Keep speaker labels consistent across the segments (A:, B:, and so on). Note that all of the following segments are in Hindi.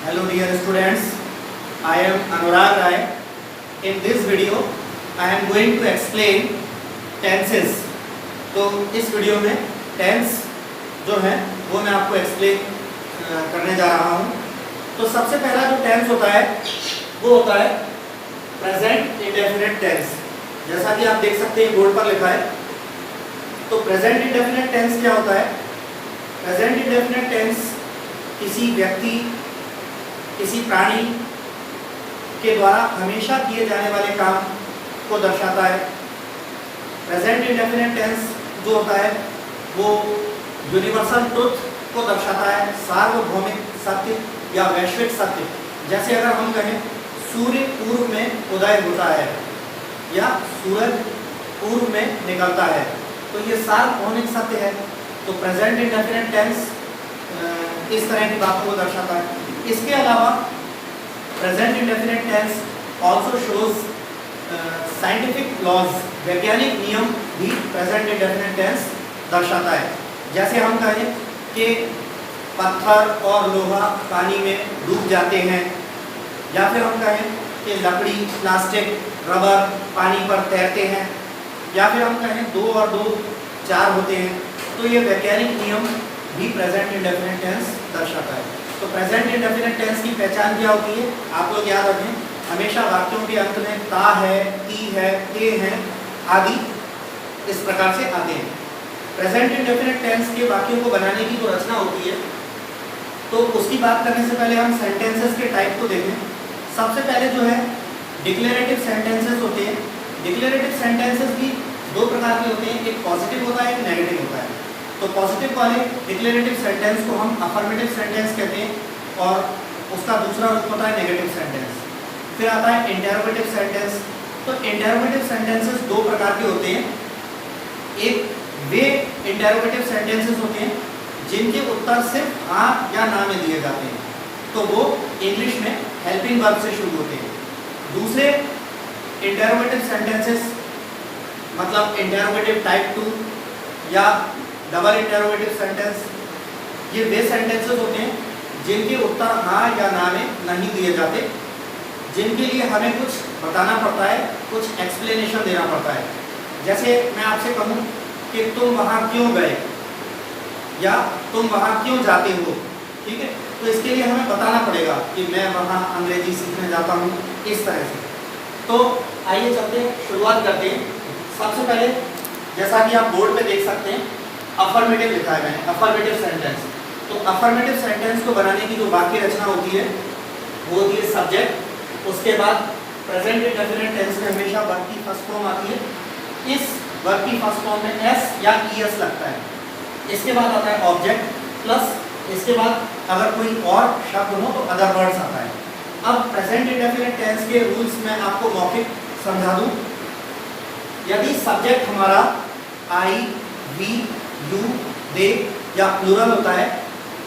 A: Hello dear students, I am Anurag Rai. In this video, I am going to explain tenses. तो इस वीडियो में टेंस जो है वो मैं आपको एक्सप्लेन करने जा रहा हूँ। तो सबसे पहला जो टेंस होता है वो होता है प्रेजेंट इंडेफिनिट टेंस। जैसा कि आप देख सकते हैं बोर्ड पर लिखा है। तो प्रेजेंट इंडेफिनिट टेंस क्या होता है? प्रेजेंट इंडेफिनिट टेंस किसी व्यक्ति, किसी प्राणी के द्वारा हमेशा किए जाने वाले काम को दर्शाता है। प्रेजेंट इंडेफिनिट टेंस जो होता है वो यूनिवर्सल ट्रुथ को दर्शाता है, सार्वभौमिक सत्य या वैश्विक सत्य। जैसे अगर हम कहें सूर्य पूर्व में उदय होता है या सूरज पूर्व में निकलता है, तो ये सार्वभौमिक सत्य है। तो प्रेजेंट इंडेफिनिट टेंस इस तरह की बातों को दर्शाता है। इसके अलावा present indefinite tense also shows scientific laws, वैज्ञानिक नियम भी प्रेजेंट इंडेफिनिट टेंस दर्शाता है। जैसे हम कहें कि पत्थर और लोहा पानी में डूब जाते हैं, या फिर हम कहें कि लकड़ी, प्लास्टिक, रबर पानी पर तैरते हैं, या फिर हम कहें 2 और 2 4 होते हैं। तो ये वैज्ञानिक नियम भी प्रेजेंट इंडेफिनिट टेंस दर्शाता है। तो प्रेजेंट इंडेफिनिट टेंस की पहचान क्या होती है? आप लोग याद रखें, हमेशा वाक्यों के अंत में ता है, ती है, ते है आदि इस प्रकार से आते हैं। प्रेजेंट इंडेफिनिट टेंस के वाक्यों को बनाने की जो रचना होती है, तो उसकी बात करने से पहले हम सेंटेंसेस के टाइप को देखें। सबसे पहले जो है डिक्लेरेटिव सेंटेंसेस होते हैं। डिक्लेरेटिव सेंटेंसेस भी 2 प्रकार के होते हैं, एक पॉजिटिव होता है, एक नेगेटिव होता है। तो पॉजिटिव वाले डिक्लेरेटिव सेंटेंस को हम अफर्मेटिव सेंटेंस कहते हैं, और उसका दूसरा रूप होता है नेगेटिव सेंटेंस। फिर आता है इंटरोगेटिव सेंटेंस। तो इंटरोगेटिव सेंटेंसेस 2 प्रकार के होते हैं। एक वे इंटरोगेटिव सेंटेंसेस होते हैं जिनके उत्तर सिर्फ हाँ या ना में दिए जाते हैं, तो वो इंग्लिश में हेल्पिंग वर्ब से शुरू होते हैं। दूसरे इंटरोगेटिव सेंटेंसेस मतलब इंटरोगेटिव टाइप 2 या डबल इंटरोगेटिव सेंटेंस, ये वे सेंटेंसेस होते हैं जिनके उत्तर हाँ या ना में नहीं दिए जाते, जिनके लिए हमें कुछ बताना पड़ता है, कुछ एक्सप्लेनेशन देना पड़ता है। जैसे मैं आपसे कहूँ कि तुम वहाँ क्यों गए या तुम वहाँ क्यों जाते हो, ठीक है, तो इसके लिए हमें बताना पड़ेगा कि मैं वहाँ अंग्रेजी सीखने जाता हूँ, इस तरह से। तो आइए चलते हैं, शुरुआत करते हैं। सबसे पहले जैसा कि आप बोर्ड पे देख सकते हैं अफर्मेटिव लिखा है मैंने, अफर्मेटिव सेंटेंस। तो अफर्मेटिव सेंटेंस को बनाने की जो वाक्य रचना होती है वो होती है सब्जेक्ट। उसके बाद प्रेजेंट इंडेफिनिट टेंस में हमेशा वर्ब की फर्स्ट फॉर्म आती है। इस वर्ब की फर्स्ट फॉर्म में एस या ईएस लगता है। इसके बाद आता है ऑब्जेक्ट प्लस, इसके बाद अगर कोई और शब्द हो तो अदर वर्ड्स आता है। अब प्रेजेंट इंडेफिनिट टेंस के रूल्स में आपको मौखिक समझा दूं। यदि सब्जेक्ट हमारा आई, वी, यू, दे या प्लूरल होता है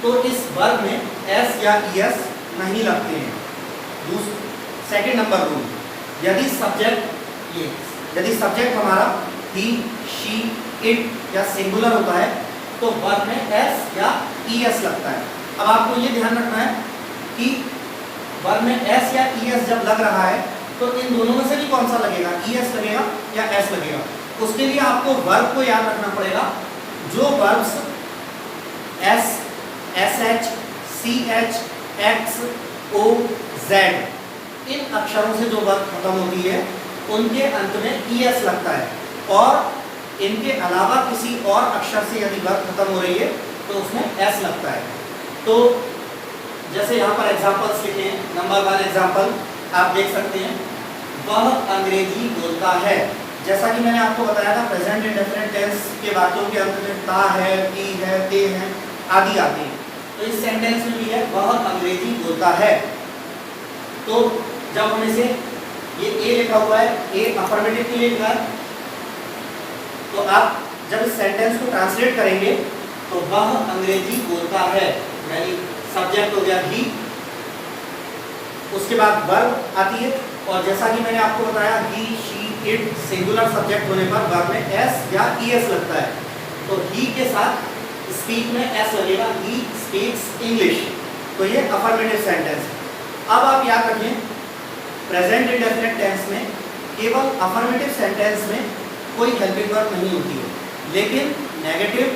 A: तो इस वर्ब में एस या ईएस नहीं लगते हैं। सेकंड नंबर रूल, यदि सब्जेक्ट हमारा ही, शी, इट या सिंगुलर होता है तो वर्ब में एस या ईएस लगता है। अब आपको ये ध्यान रखना है कि वर्ब में एस या ईएस जब लग रहा है तो इन दोनों में से भी कौन सा लगेगा, ईएस लगेगा या एस लगेगा। उसके लिए आपको वर्ब को याद रखना पड़ेगा। जो verbs S, SH, CH, X, O, Z इन अक्षरों से जो वर्ब खत्म होती है उनके अंत में ईएस लगता है, और इनके अलावा किसी और अक्षर से यदि वर्ब खत्म हो रही है तो उसमें एस लगता है। तो जैसे यहाँ पर एग्जांपल्स लिखे हैं। नंबर 1 एग्जांपल आप देख सकते हैं, वह अंग्रेजी बोलता है। जैसा कि मैंने आपको बताया था प्रेजेंट इंडेफिनिट टेंस के वाक्यों के अंत में ता है, ती है, ते है आदि आते हैं। तो इस सेंटेंस में भी है वह अंग्रेजी बोलता है। तो जब हम इसे ये ए लिखा हुआ है, ए अफर्मेटिव के लिए लिखा है, तो आप जब इस सेंटेंस को ट्रांसलेट करेंगे तो वह अंग्रेजी बोलता है, यानी सब्जेक्ट हो गया ही, उसके बाद वर्ब आती है, और जैसा कि मैंने आपको बताया ही, शी, इट सिंगुलर सब्जेक्ट होने पर वर्ब में एस या ईएस लगता है। तो ही के साथ स्पीक में एस लगेगा, ही स्पीक्स इंग्लिश। तो ये अफर्मेटिव सेंटेंस है। अब आप याद रखें, प्रेजेंट इंडेफिनिट टेंस में केवल अफर्मेटिव सेंटेंस में कोई हेल्पिंग वर्ब नहीं होती है, लेकिन नेगेटिव,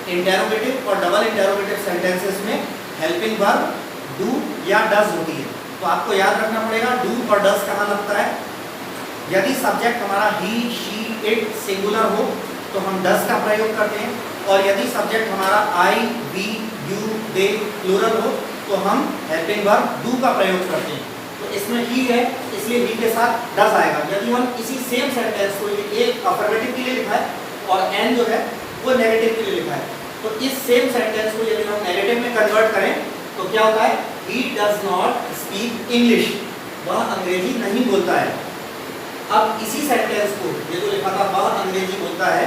A: इंटेरोगेटिव और डबल इंटेरोगेटिव सेंटेंसेस में हेल्पिंग वर्ब डू या डज होती है। तो आपको याद रखना पड़ेगा डू और डज कहाँ लगता है। यदि सब्जेक्ट हमारा ही, शी, इट सिंगुलर हो तो हम डज का प्रयोग करते हैं, और यदि सब्जेक्ट हमारा आई, वी, यू, दे प्लूरल हो तो हम हेल्पिंग वर्ब डू का प्रयोग करते हैं। तो इसमें ही है, इसलिए ही के साथ डज आएगा। यदि हम इसी सेम सेंटेंस को, एक अफर्मेटिव के लिए लिखा है और एन जो है वो नेगेटिव के लिए लिखा है, तो इस सेम सेंटेंस को यदि हम नेगेटिव में कन्वर्ट करें तो क्या होता है, he does not speak English, वह अंग्रेजी नहीं बोलता है। अब इसी सेंटेंस को, ये जो लिखा था वह अंग्रेजी बोलता है,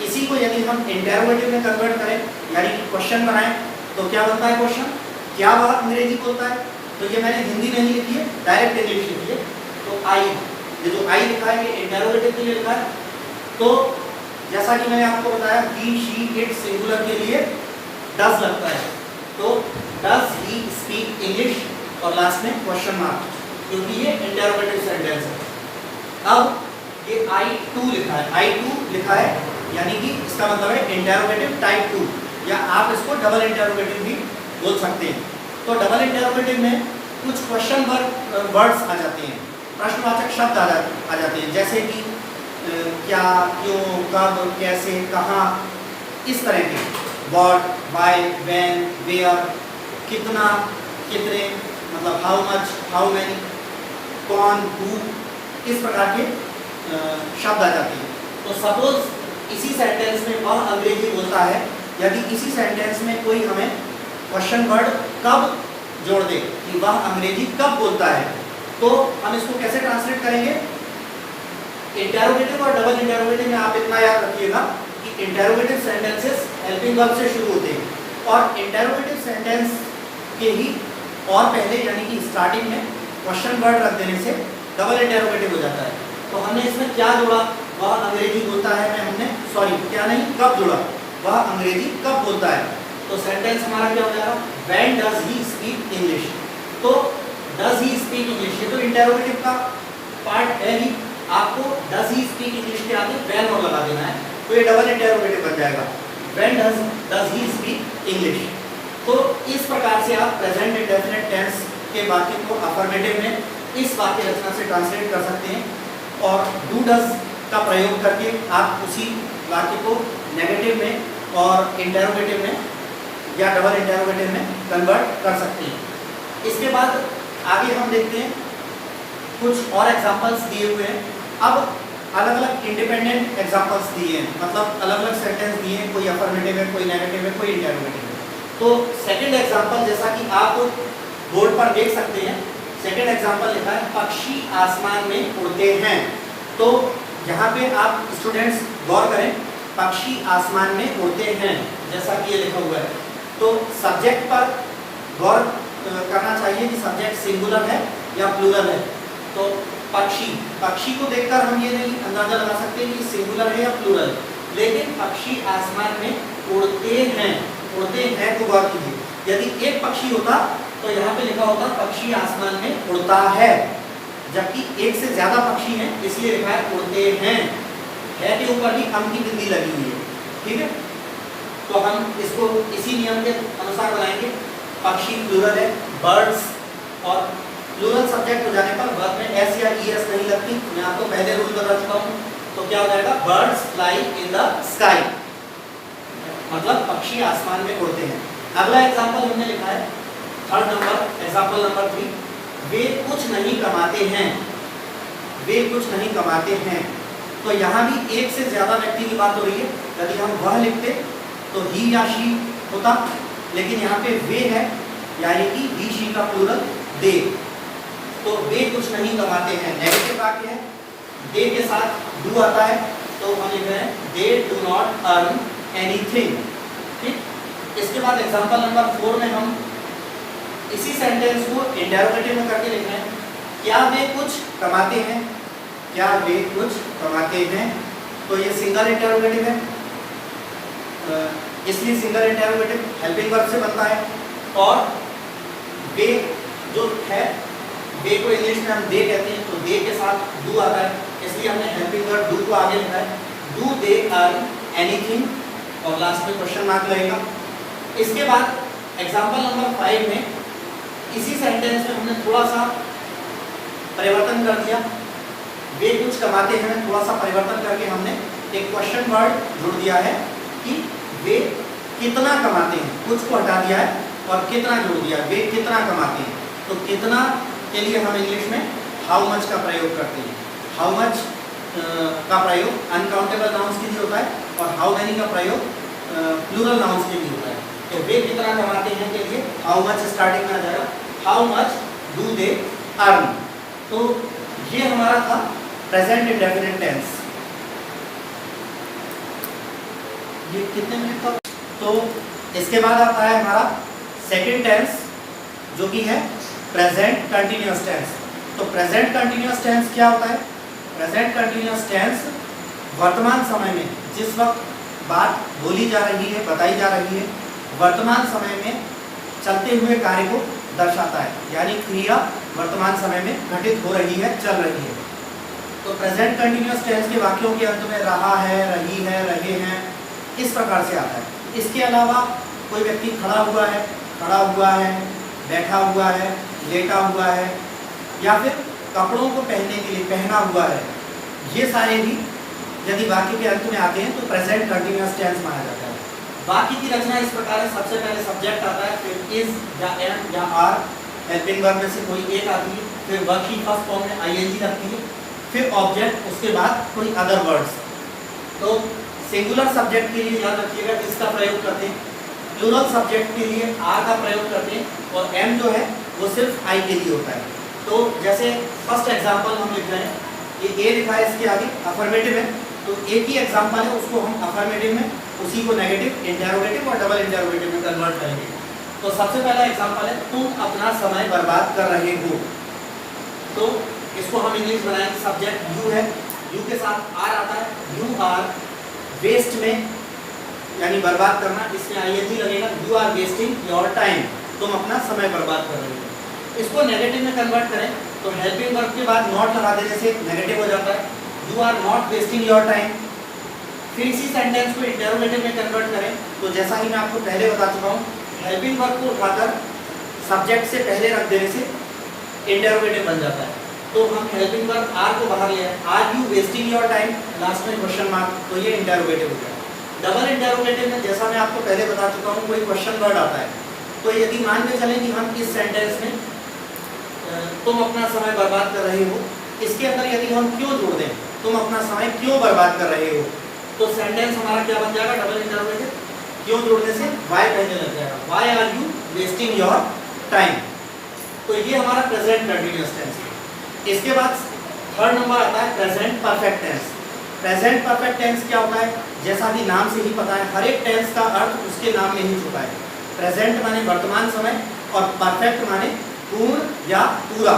A: इसी को यदि हम इंटरोगेटिव में कन्वर्ट करें यानी कि क्वेश्चन बनाएं तो क्या बनता है क्वेश्चन, क्या वह अंग्रेजी बोलता है। तो ये मैंने हिंदी नहीं लिखी है, डायरेक्ट इंग्लिश लिखी है। तो आई, ये जो आई लिखा है ये इंटरोगेटिव के लिए लिखा है। तो जैसा कि मैंने आपको बताया, ही, शी, इट सिंगुलर के लिए डज लगता है, तो डज ही स्पीक इंग्लिश और लास्ट में क्वेश्चन मार्क, क्योंकि ये इंटरोगेटिव सेंटेंस है। अब ये I2 लिखा है, I2 लिखा है यानी कि इसका मतलब है इंटरोगेटिव टाइप 2, या आप इसको डबल इंटरोगेटिव भी बोल सकते हैं। तो डबल इंटरोगेटिव में कुछ क्वेश्चन वर्ड्स आ जाते हैं, प्रश्नवाचक शब्द आ जाते हैं, जैसे कि क्या, क्यों, कब, कैसे, कहाँ, इस तरह के। व्हाट, व्हाई, व्हेन, वेयर, कितना, कितने, मतलब हाउ मच, हाउ मेनी, कौन, हु, इस प्रकार के शब्द आ जाते हैं। तो सपोज इसी सेंटेंस में वह अंग्रेजी बोलता है, यदि इसी सेंटेंस में कोई हमें क्वेश्चन वर्ड कब जोड़ दे कि वह अंग्रेजी कब बोलता है, तो हम इसको कैसे ट्रांसलेट करेंगे। इंटरोगेटिव और डबल इंटरोगेटिव में आप इतना याद रखिएगा कि इंटरोगेटिव सेंटेंसेस हेल्पिंग वर्ब से शुरू होते हैं, और इंटरोगेटिव सेंटेंस के ही और पहले यानी कि स्टार्टिंग में क्वेश्चन वर्ड रख देने से डबल इंटरोगेटिव हो जाता है। तो हमने इसमें क्या जोड़ा, वह अंग्रेजी बोलता है में हमने, सॉरी क्या नहीं, कब जोड़ा, वह अंग्रेजी कब बोलता है। तो सेंटेंस हमारा क्या हो जाएगा, when does he speak English. तो डज ही स्पीक इंग्लिश, ये तो इंटरोगेटिव का पार्ट है ही, आपको डज ही स्पीक इंग्लिश के आगे व्हेन और लगा देना है, तो ये डबल इंटरोगेटिव बन जाएगा, when does he speak English. तो इस प्रकार से आप प्रेजेंट इंडेफिनिट टेंस के वाक्य को अफर्मेटिव में इस वाक्य रचना से ट्रांसलेट कर सकते हैं, और डू डज का प्रयोग करके आप उसी वाक्य को नेगेटिव में और इंटरोगेटिव में या डबल इंटरोगेटिव में कन्वर्ट कर सकते हैं। इसके बाद आगे हम देखते हैं कुछ और एग्जांपल्स दिए हुए हैं। अब अलग अलग इंडिपेंडेंट एग्जांपल्स दिए हैं, मतलब अलग अलग सेंटेंस दिए हैं, कोई अफर्मेटिव है, कोई नेगेटिव है, कोई इंटरोगेटिव है। तो सेकंड एग्जांपल जैसा कि आप बोर्ड पर देख सकते हैं, सेकंड एग्जांपल लिखा है पक्षी आसमान में उड़ते हैं। तो यहाँ पे आप स्टूडेंट्स गौर करें, पक्षी आसमान में उड़ते हैं जैसा कि ये लिखा हुआ है, तो सब्जेक्ट पर गौर करना चाहिए कि सब्जेक्ट सिंगुलर है या प्लूरल है। तो पक्षी को देखकर हम ये नहीं अंदाजा लगा सकते कि सिंगुलर है या प्लूरल, लेकिन पक्षी आसमान में उड़ते हैं, उड़ते हैं को गौर कीजिए। यदि एक पक्षी होता तो यहाँ पे लिखा होता पक्षी आसमान में उड़ता है, जबकि एक से ज्यादा पक्षी हैं इसलिए लिखा है उड़ते हैं, है के ऊपर भी हम की बिंदी लगी हुई है, ठीक है। तो हम इसको इसी नियम के अनुसार बनाएंगे। पक्षी प्लूरल है, बर्ड्स, और प्लूरल सब्जेक्ट हो जाने पर वर्ब में एस या ई एस नहीं लगती, मैं आपको पहले रूल बता चुका हूँ। तो क्या हो जाएगा, birds fly in the sky, मतलब पक्षी आसमान में उड़ते हैं। अगला एग्जाम्पल हमने लिखा है थर्ड नंबर, एग्जाम्पल नंबर 3, वे कुछ नहीं कमाते हैं, वे कुछ नहीं कमाते हैं। तो यहाँ भी एक से ज्यादा व्यक्ति की बात हो रही है। यदि हम वह लिखते तो ही या शी होता, लेकिन यहाँ पे वे है यानी कि ही शी का प्लूरल दे। तो वे कुछ नहीं कमाते हैं नेगेटिव वाक्य है, दे के साथ डू आता है, तो हम लिख रहे हैं they do not earn anything, ठीक। इसके बाद एग्जांपल नंबर 4 में हम इसी सेंटेंस को इंटरोगेटिव में करके लिख रहे हैं, क्या वे कुछ कमाते हैं, क्या वे कुछ कमाते हैं। तो ये सिंगल इंटरोगेटिव है, इसलिए सिंगल इंटरोगेटिव हेल्पिंग वर्ब से बनता है, और वे जो है, वे को इंग्लिश में हम दे कहते हैं, तो दे के साथ डू आता है, इसलिए हमने हेल्पिंग वर्ब डू को आगे लिखा है। डू दे अर्न एनीथिंग, और लास्ट में क्वेश्चन मार्क लगेगा। इसके बाद एग्जांपल नंबर 5 में इसी सेंटेंस में हमने थोड़ा सा परिवर्तन कर दिया। वे कुछ कमाते हैं, थोड़ा सा परिवर्तन करके हमने एक क्वेश्चन वर्ड जोड़ दिया है कि वे कितना कमाते हैं। कुछ को हटा दिया है और कितना जोड़ दिया, वे कितना कमाते हैं। तो कितना के लिए हम इंग्लिश में हाउ मच का प्रयोग करते हैं। हाउ मच का प्रयोग अनकाउंटेबल नाउन्स के लिए होता है और हाउ मैनी का प्रयोग प्लूरल नाउन्स के लिए होता है। तो वे कितना कमाते हैं के लिए हाउ मच स्टार्टिंग में आ जाएगा, how much do they earn. तो ये हमारा था प्रेजेंट इंडेफिनिट टेंस। ये कितने मिनट का? तो इसके बाद आता है हमारा सेकंड टेंस, जो कि है प्रेजेंट कंटिन्यूअस टेंस। तो प्रेजेंट कंटिन्यूअस टेंस क्या होता है? प्रेजेंट कंटिन्यूअस टेंस वर्तमान समय में जिस वक्त बात बोली जा रही है, बताई जा रही है, वर्तमान समय में चलते हुए कार्य को दर्शाता है, यानी क्रिया वर्तमान समय में घटित हो रही है, चल रही है। तो प्रेजेंट कंटिन्यूअस टेंस के वाक्यों के अंत में रहा है, रही है, रहे हैं, इस प्रकार से आता है। इसके अलावा कोई व्यक्ति खड़ा हुआ है, बैठा हुआ है, लेटा हुआ है, या फिर कपड़ों को पहनने के लिए पहना हुआ है, ये सारे भी यदि वाक्य के अंत में आते हैं तो प्रेजेंट कंटिन्यूअस टेंस माना जाता है। वाक्य की रचना इस प्रकार है, सबसे पहले सब्जेक्ट आता है, फिर इज या एम या आर, हेल्पिंग वर्ब में से कोई एक आती है, फिर वर्ब की फर्स्ट फॉर्म में आईएनजी लगती है, फिर ऑब्जेक्ट, उसके बाद कोई अदर वर्ड्स। तो सिंगुलर सब्जेक्ट के लिए याद रखिएगा इसका प्रयोग करते हैं, प्लूरल सब्जेक्ट के लिए आर का प्रयोग करते हैं, और एम जो है वो सिर्फ आई के लिए होता है। तो जैसे फर्स्ट एग्जांपल हम लिख रहे हैं, ये ए लिखा है इसके आगे अफर्मेटिव है, तो एक ही एग्जांपल है, उसको हम अफर्मेटिव में उसी को नेगेटिव, इंटरोगेटिव और डबल इंटरोगेटिव में कन्वर्ट करेंगे। तो सबसे पहला एग्जांपल है, तुम अपना समय बर्बाद कर रहे हो। तो इसको हम इंग्लिश बनाएंगे, सब्जेक्ट यू है, यू के साथ आर आता है, यू आर वेस्ट में, यानी बर्बाद करना, इसमें आईएनजी लगेगा, you are wasting your time, तुम अपना समय बर्बाद कर रहे हो। इसको नेगेटिव में कन्वर्ट करें तो हेल्पिंग वर्ब के बाद नॉट लगा देने से नेगेटिव हो जाता है, you are not wasting your time. फिर इसी सेंटेंस को इंटरोगेटिव में कन्वर्ट करें तो जैसा कि मैं आपको पहले बता चुका हूँ, हेल्पिंग वर्ब को उठाकर सब्जेक्ट से पहले रख देने से इंटरोगेटिव बन जाता है। तो हम हेल्पिंग वर्ब आर को बाहर ले आए, are you wasting your time, last में क्वेश्चन मार्क, तो ये इंटरोगेटिव हो गया। डबल इंटरोगेटिव में जैसा मैं आपको पहले बता चुका हूँ, कोई क्वेश्चन वर्ड आता है, तो यदि मान के चलें कि हम इस सेंटेंस में तुम अपना समय बर्बाद कर रहे हो, इसके अंदर यदि हम क्यों जोड़ दें, तुम अपना समय क्यों बर्बाद कर रहे हो, तो सेंटेंस हमारा क्या बन जाएगा? Double interrogative. क्यों जोड़ने से वाई पहले लग जाएगा, why are you wasting your time. तो ये हमारा प्रेजेंट कंटिन्यूअस टेंस है। इसके बाद थर्ड नंबर आता है present perfect tense. Present perfect tense क्या होता है? जैसा कि नाम से ही पता है, हर एक टेंस का अर्थ उसके नाम में ही छुपा है। प्रेजेंट माने वर्तमान समय और परफेक्ट माने पूर्ण या पूरा।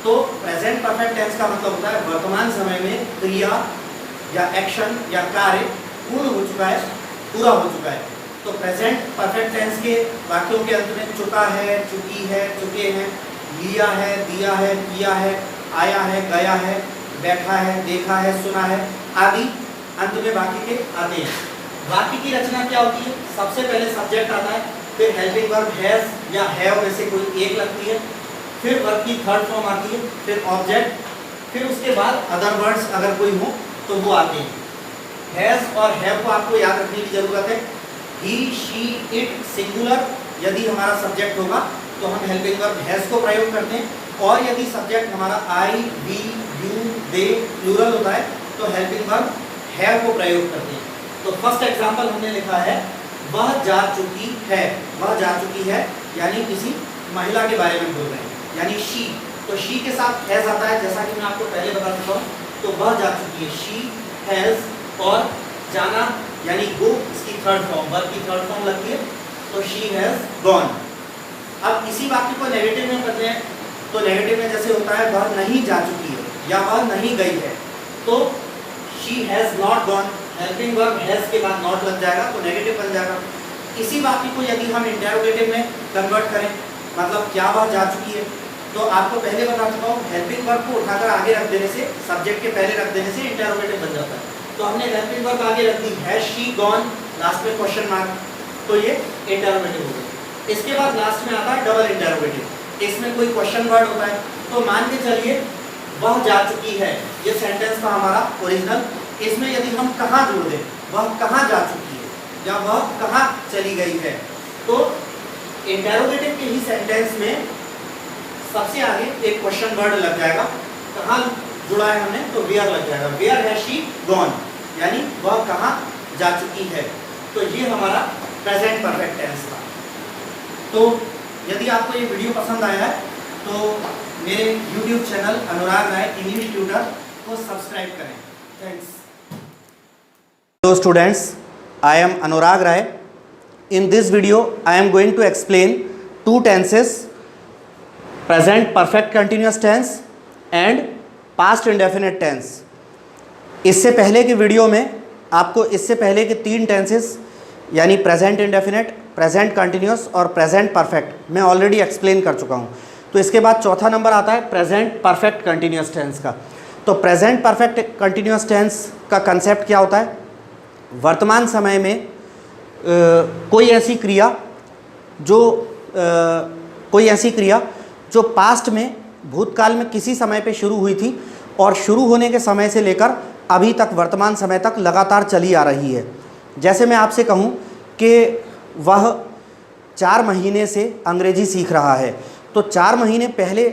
A: तो प्रेजेंट परफेक्ट टेंस का मतलब होता है वर्तमान समय में क्रिया या एक्शन या कार्य पूर्ण हो चुका है, पूरा हो चुका है। तो प्रेजेंट परफेक्ट टेंस के वाक्यों के अंत में चुका है, चुकी है, चुके हैं, लिया है, दिया है, किया है, आया है, गया है, बैठा है, देखा है, सुना है आदि अंत में वाक्य के आते हैं। वाक्य की रचना क्या होती है? सबसे पहले सब्जेक्ट आता है, फिर हेल्पिंग वर्ब हैज या हैव में से कोई एक लगती है, फिर वर्ब की थर्ड फॉर्म आती है, फिर ऑब्जेक्ट, फिर उसके बाद अदर वर्ड्स अगर कोई हो तो वो आते हैं। हैज और हैव को आपको याद रखने की जरूरत है। ही, शी, इट सिंगुलर यदि हमारा सब्जेक्ट होगा तो हम हेल्पिंग वर्ब हैज को प्रयोग करते हैं, और यदि सब्जेक्ट हमारा आई, वी, यू, दे प्लूरल होता है तो हेल्पिंग वर्ब हैव को प्रयोग करते हैं। तो फर्स्ट एग्जांपल हमने लिखा है, वह जा चुकी है। वह जा चुकी है यानी किसी महिला के बारे में बोल रहे हैं, यानी शी। तो शी के साथ हैज आता है, जैसा कि मैं आपको पहले बता चुका हूँ। तो वह जा चुकी है, शी हैज, और जाना यानी गो, इसकी थर्ड फॉर्म, वर्ब की थर्ड फॉर्म लगती है, तो शी हैज गॉन। अब इसी वाक्य को नेगेटिव में करते हैं, तो नेगेटिव में जैसे होता है वह नहीं जा चुकी है या वह नहीं गई है, तो she has not gone, helping verb has के बाद नॉट लग जाएगा तो नेगेटिव बन जाएगा। इसी वाक्य को यदि हम इंटरोगेटिव में कन्वर्ट करें मतलब क्या वह जा चुकी है। तो आपको पहले बता चुका हूँ, हेल्पिंग वर्ब को उठाकर आगे रख देने से, सब्जेक्ट के पहले रख देने से इंटरोगेटिव बन जाता है। तो हमने हेल्पिंग वर्ब आगे रख दी, हैज शी गॉन, लास्ट में क्वेश्चन मार्क, तो ये इंटरोगेटिव हो गया। इसके बाद लास्ट में आता है डबल इंटरोगेटिव, इसमें कोई क्वेश्चन वर्ड होता है। तो मान के चलिए वह जा चुकी है, ये सेंटेंस था हमारा ओरिजिनल। इसमें यदि हम कहाँ जोड़ दें, वह कहाँ जा चुकी है या वह कहाँ चली गई है, तो इंटरोगेटिव के ही सेंटेंस में सबसे आगे एक क्वेश्चन वर्ड लग जाएगा। कहाँ जुड़ा है हमने, तो वेयर लग जाएगा, वेयर हैज शी गॉन, यानी वह कहाँ जा चुकी है। तो ये हमारा प्रेजेंट परफेक्ट टेंस था। तो यदि आपको ये वीडियो पसंद आया है तो मेरे YouTube चैनल अनुराग राय इंग्लिश ट्यूटर को सब्सक्राइब करें। Thanks. Hello students, I am Anurag Rai. In this video, I am going to explain two tenses, present perfect continuous tense and past indefinite tense. इससे पहले की वीडियो में आपको इससे पहले के तीन टेंसेस यानी प्रेजेंट इंडेफिनेट, प्रेजेंट कंटिन्यूस और प्रेजेंट परफेक्ट मैं ऑलरेडी एक्सप्लेन कर चुका हूँ। तो इसके बाद चौथा नंबर आता है प्रेजेंट परफेक्ट कंटिन्यूस टेंस का। तो प्रेजेंट परफेक्ट कंटिन्यूस टेंस का कंसेप्ट क्या होता है, वर्तमान समय में कोई ऐसी क्रिया जो पास्ट में, भूतकाल में किसी समय पे शुरू हुई थी और शुरू होने के समय से लेकर अभी तक वर्तमान समय तक लगातार चली आ रही है। जैसे मैं आपसे कहूँ कि वह 4 महीने से अंग्रेजी सीख रहा है, तो 4 महीने पहले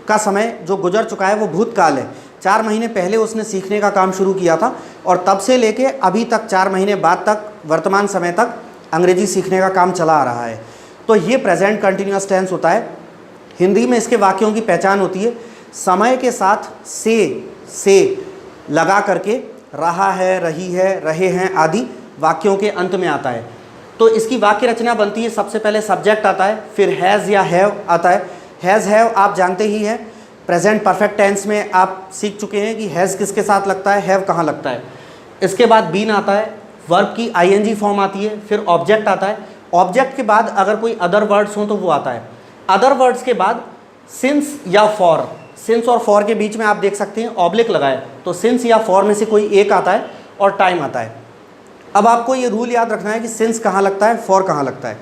A: का समय जो गुजर चुका है वो भूतकाल है। 4 महीने पहले उसने सीखने का काम शुरू किया था और तब से लेके अभी तक 4 महीने बाद तक वर्तमान समय तक अंग्रेजी सीखने का काम चला आ रहा है। तो ये प्रेजेंट कंटिन्यूअस टेंस होता है। हिंदी में इसके वाक्यों की पहचान होती है, समय के साथ से लगा करके रहा है, रही है, रहे हैं आदि वाक्यों के अंत में आता है। तो इसकी वाक्य रचना बनती है, सबसे पहले सब्जेक्ट आता है, फिर हैज़ या हैव आता है। हैज़ हैव आप जानते ही हैं, प्रेजेंट परफेक्ट टेंस में आप सीख चुके हैं कि हैज़ किसके साथ लगता है, हैव कहाँ लगता है। इसके बाद बीन आता है, वर्ब की आईएनजी फॉर्म आती है, फिर ऑब्जेक्ट आता है। ऑब्जेक्ट के बाद अगर कोई अदर वर्ड्स हों तो वो आता है। अदर वर्ड्स के बाद सिंस या फॉर, सिंस और फॉर के बीच में आप देख सकते हैं ऑब्लिक लगाए, तो सिंस या फॉर में से कोई एक आता है और टाइम आता है। अब आपको ये रूल याद रखना है कि सिंस कहाँ लगता है, फॉर कहाँ लगता है।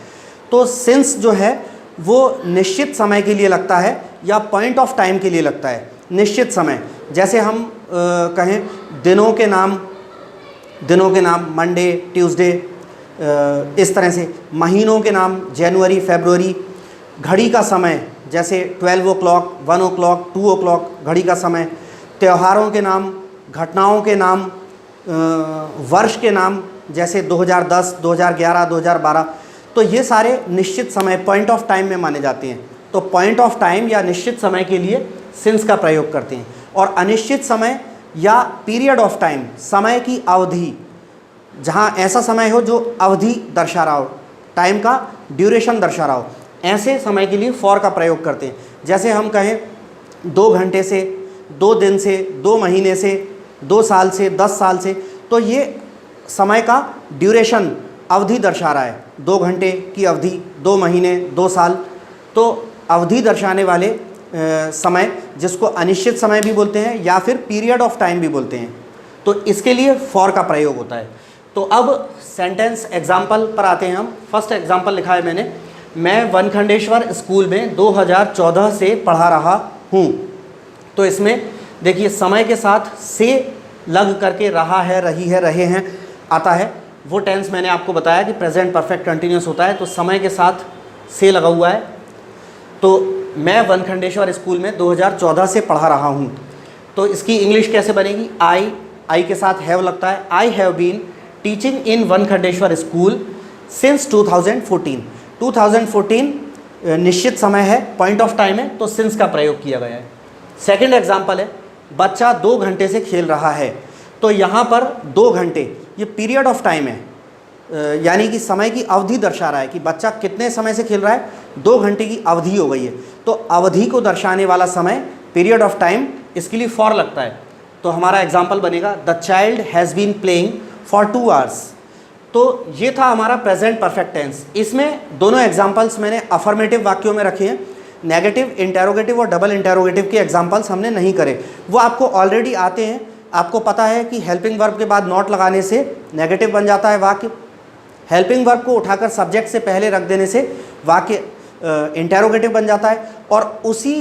A: तो सिंस जो है वो निश्चित समय के लिए लगता है या पॉइंट ऑफ टाइम के लिए लगता है। निश्चित समय, जैसे हम कहें दिनों के नाम मंडे, ट्यूसडे, इस तरह से। महीनों के नाम जनवरी, फरवरी। घड़ी का समय जैसे 12 o'clock, 1 o'clock, 2 o'clock घड़ी का समय। त्योहारों के नाम, घटनाओं के नाम, वर्ष के नाम जैसे 2010, 2011, 2012। तो ये सारे निश्चित समय, पॉइंट ऑफ टाइम में माने जाते हैं। तो पॉइंट ऑफ टाइम या निश्चित समय के लिए सिंस का प्रयोग करते हैं। और अनिश्चित समय या पीरियड ऑफ टाइम, समय की अवधि, जहाँ ऐसा समय हो जो अवधि दर्शा रहा हो, टाइम का ड्यूरेशन दर्शा रहा हो, ऐसे समय के लिए फॉर का प्रयोग करते हैं। जैसे हम कहें 2 घंटे से, 2 दिन से, 2 महीने से, 2 साल से, 10 साल से, तो ये समय का ड्यूरेशन, अवधि दर्शा रहा है। 2 घंटे की अवधि, 2 महीने, 2 साल, तो अवधि दर्शाने वाले समय जिसको अनिश्चित समय भी बोलते हैं या फिर पीरियड ऑफ टाइम भी बोलते हैं, तो इसके लिए फॉर का प्रयोग होता है। तो अब सेंटेंस एग्जाम्पल पर आते हैं हम। फर्स्ट एग्जाम्पल लिखा है मैंने, मैं वनखंडेश्वर स्कूल में 2014 से पढ़ा रहा हूँ। तो इसमें देखिए समय के साथ से लग करके रहा है, रही है, रहे हैं आता है। वो टेंस मैंने आपको बताया कि प्रेजेंट परफेक्ट कंटिन्यूस होता है, तो समय के साथ से लगा हुआ है। तो मैं वनखंडेश्वर स्कूल में 2014 से पढ़ा रहा हूँ। तो इसकी इंग्लिश कैसे बनेगी, आई के साथ हैव लगता है। I have been teaching in Vankhandeshwar school since 2014। 2014 निश्चित समय है, पॉइंट ऑफ टाइम है, तो सिंस का प्रयोग किया गया है। सेकंड एग्जांपल है, बच्चा 2 घंटे से खेल रहा है। तो यहाँ पर 2 घंटे ये पीरियड ऑफ टाइम है, यानी कि समय की अवधि दर्शा रहा है कि बच्चा कितने समय से खेल रहा है, 2 घंटे की अवधि हो गई है। तो अवधि को दर्शाने वाला समय, पीरियड ऑफ टाइम, इसके लिए फॉर लगता है। तो हमारा एग्जाम्पल बनेगा, the child has been playing for 2 hours।
B: तो ये था हमारा प्रेजेंट परफेक्ट टेंस। इसमें दोनों एग्जांपल्स मैंने अफर्मेटिव वाक्यों में रखे हैं, नेगेटिव, इंटेरोगेटिव और डबल इंटेरोगेटिव के एग्जांपल्स हमने नहीं करे, वो आपको ऑलरेडी आते हैं। आपको पता है कि हेल्पिंग वर्ब के बाद नॉट लगाने से नेगेटिव बन जाता है वाक्य, हेल्पिंग वर्ब को उठाकर सब्जेक्ट से पहले रख देने से वाक्य इंटेरोगेटिव बन जाता है। और उसी